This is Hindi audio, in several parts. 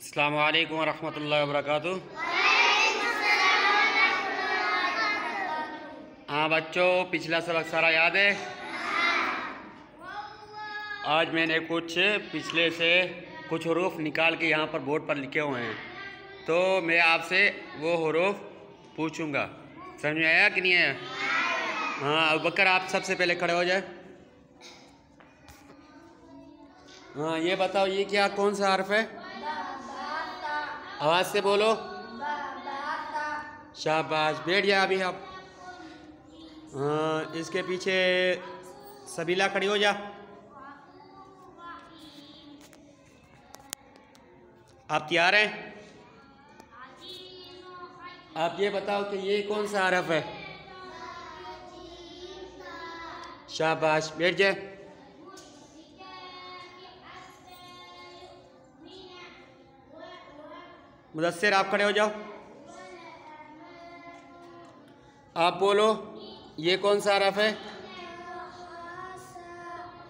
अस्सलामु अलैकुम वरहमतुल्लाहि वबरकातुहू। हाँ बच्चों, पिछला सबक सारा याद है। आज मैंने पिछले से कुछ हुरूफ निकाल के यहाँ पर बोर्ड पर लिखे हुए हैं, तो मैं आपसे वो हुरूफ पूछूंगा। समझ में आया कि नहीं आया? हाँ अबू बकर, आप सबसे पहले खड़े हो जाए। हाँ ये बताओ, ये क्या कौन सा हर्फ है? आवाज़ से बोलो। शाबाश, बैठ जाए अभी आप। हाँ इसके पीछे सबीला खड़ी हो जा। आप तैयार हैं? आप ये बताओ कि ये कौन सा हर्फ है? शाबाश, बैठ जाए। मुदस्सिर, आप खड़े हो जाओ। आप बोलो, ये कौन सा हर्फ है?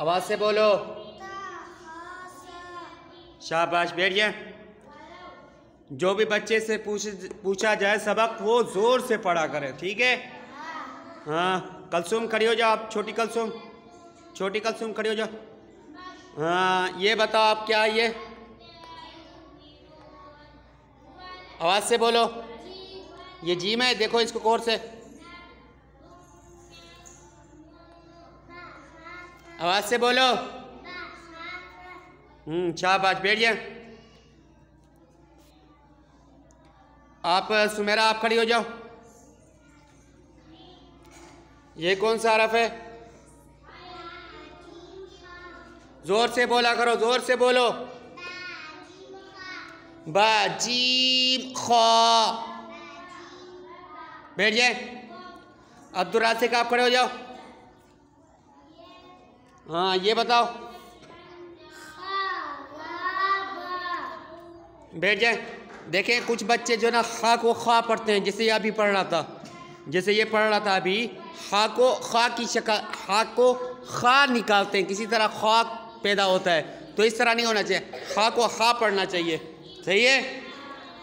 आवाज़ से बोलो। शाबाश, बैठ जाए। जो भी बच्चे से पूछा जाए सबक, वो ज़ोर से पढ़ा करे, ठीक है? हाँ कलसुम खड़ी हो जाओ आप। छोटी कलसुम खड़ी हो जाओ। हाँ ये बताओ आप क्या है ये? आवाज़ से बोलो। ये जीम है, देखो इसको गौर से। आवाज़ से बोलो। शाबाश, बैठ जाए। आप सुमेरा, आप खड़ी हो जाओ। ये कौन सा हरफ है? जोर से बोला करो, जोर से बोलो। बा जीम खा। बैठ जाए। अब्दुल रासिक, आप खड़े हो जाओ। हाँ ये बताओ। बैठ जाए। देखें कुछ बच्चे जो ना खा को खा पढ़ते हैं, जैसे ये अभी पढ़ रहा था, जैसे ये पढ़ रहा था अभी। खा को खा की शक्ल, खा को खा निकालते हैं, किसी तरह खा पैदा होता है, तो इस तरह नहीं होना चाहिए। खा को खा पढ़ना चाहिए, सही है?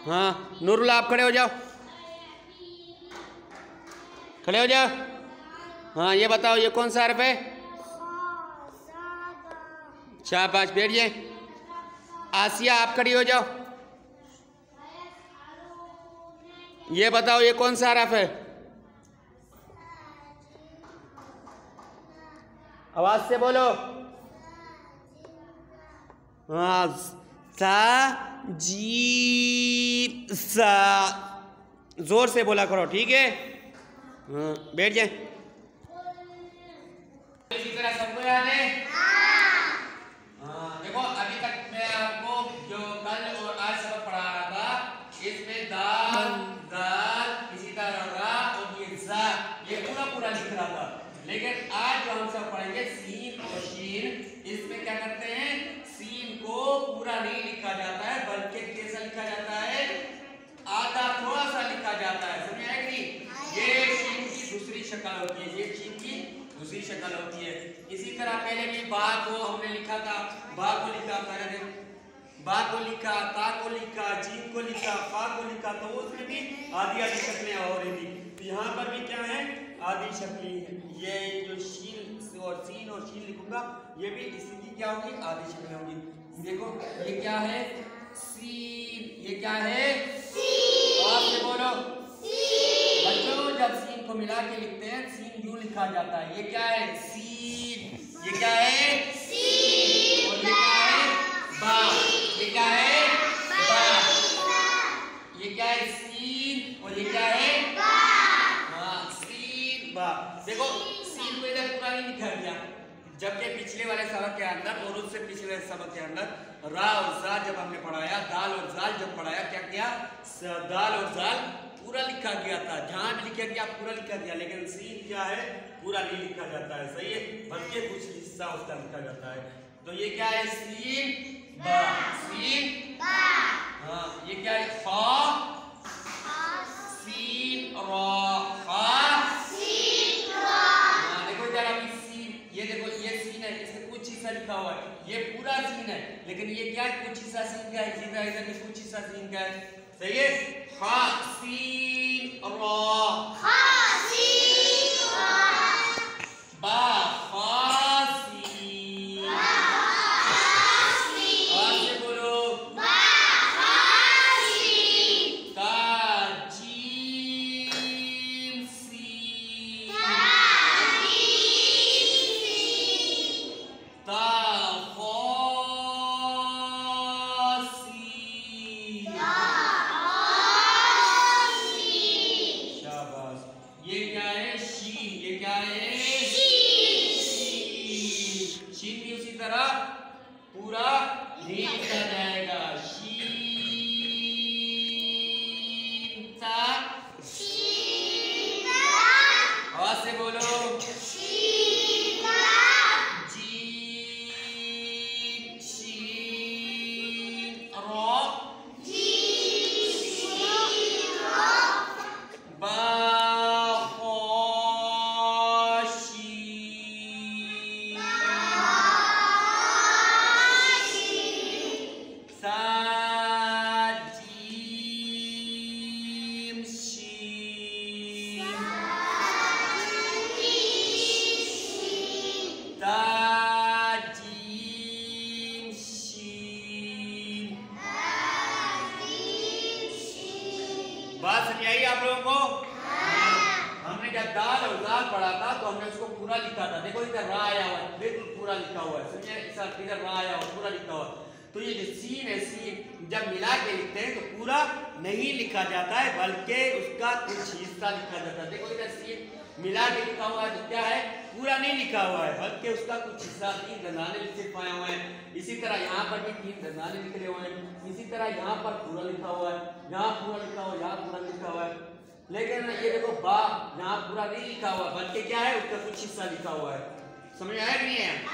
हाँ नूरुल्लाह, आप खड़े हो जाओ। खड़े हो जाओ। हाँ ये बताओ, ये कौन सा हर्फ है? शाबाश, बैठ जाए। आसिया, आप खड़ी हो जाओ। ये बताओ, ये कौन सा हर्फ है? आवाज से बोलो। हाँ सा जी सा, जोर से बोला करो, ठीक है? हाँ बैठ जाए। इसी तरह सबको याद है? हाँ देखो, अभी तक मैं आपको जो कल और आज सबक पढ़ा रहा था, इसमें दाल दाल, इसी तरह रा और ये जा, ये पूरा लिख रहा था। लेकिन आज जो हम सब पढ़ेंगे सीन और शीन, इसमें क्या करते हैं? सीन को पूरा नहीं लिखा जाता है, बल्कि कैसा लिखा जाता है? आधा थोड़ा सा लिखा जाता है। समझ आया कि नहीं? ये शीन की दूसरी शक्ल होती है, ये शीन की दूसरी शक्ल होती है। इसी तरह पहले भी बा को हमने लिखा था, बा को लिखा, बा को लिखा, ता को लिखा, जीम को लिखा, फा को लिखा, तो उसमें भी आधी शक्लें हो रही थी। तो यहाँ पर भी क्या है? आधी शक्लें है। ये जो शीन और सीन और शीन लिखूंगा, ये भी इसी की क्या होगी? आधी शक्लें होगी। देखो ये क्या है? सीन। ये क्या है? सीन। से बोलो। सीन। बच्चों जब सीन को मिला के लिखते हैं, सीन यूं लिखा जाता है। ये क्या है? सीन। ये क्या है? सीन। और ये क्या है? बा। ये क्या है? बा। ये क्या है? सीन। और ये क्या है? बा। हाँ सीन बा। देखो सीन को इधर पूरा नहीं लिखा गया, जबकि पिछले वाले सबक के अंदर और उससे पिछले सबक के अंदर रा और जा जब हमने पढ़ाया, दाल और जाल जब पढ़ाया, क्या किया? दाल और जाल पूरा लिखा गया था। जहां भी लिखा गया पूरा लिखा गया, लेकिन सीन क्या है? पूरा नहीं लिखा जाता है, सही है? बल्कि कुछ हिस्सा उसका लिखा जाता है। तो ये क्या है? सीन बा। सीन बा। हाँ ये क्या है? खा सीन रा, खा सीन रा। हाँ देखो जरा अभी सीन, ये देखो ये सीन है, इसमें कुछ हिस्सा लिखा हुआ है, ये पूरा सीन है, लेकिन ये क्या है? कुछ हिस्सा सीन का है, इसी तरह इधर भी कुछ हिस्सा सीन का है। सही है। खा सीन रा, खा सीन रा, बा खासी, खासी, और से बोलो बा खासी, ता जीम सीन, ता शाबाश। ये क्या है? शीन। ये क्या है? शीन। शीन भी उसी तरह पूरा नहीं लिखा जाएगा। शीन ता, आवाज से बोलो जीम शीन रा, बा बात समझ आई आप लोगों को? हमने जब दाल और दाल पढ़ा था तो हमने उसको पूरा लिखा था। देखो इधर रा आया हुआ है, बिल्कुल पूरा लिखा हुआ है। समझे? इधर रा आया हुआ पूरा लिखा हुआ। तो ये जो सीन है, सीन जब मिला के लिखते हैं तो पूरा नहीं लिखा जाता है, बल्कि उसका कुछ हिस्सा लिखा जाता है। देखो इधर सीन मिला के लिखा हुआ है तो क्या है? पूरा नहीं लिखा हुआ है, बल्कि उसका कुछ हिस्सा 3 दंदाने सिर्फ आए हुए हैं। इसी तरह यहाँ पर भी 3 दंदाने निकले हुए हैं। इसी तरह यहाँ पर पूरा लिखा हुआ है, यहाँ पूरा लिखा हुआ है, यहाँ पूरा लिखा हुआ है। लेकिन ये देखो बा यहाँ पूरा नहीं लिखा हुआ, बल्कि क्या है? उसका कुछ हिस्सा लिखा हुआ है। समझ आया कि नहीं है?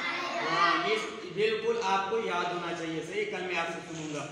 हाँ, ये बिल्कुल आपको याद होना चाहिए। सही, कल मैं आपसे सुनूंगा।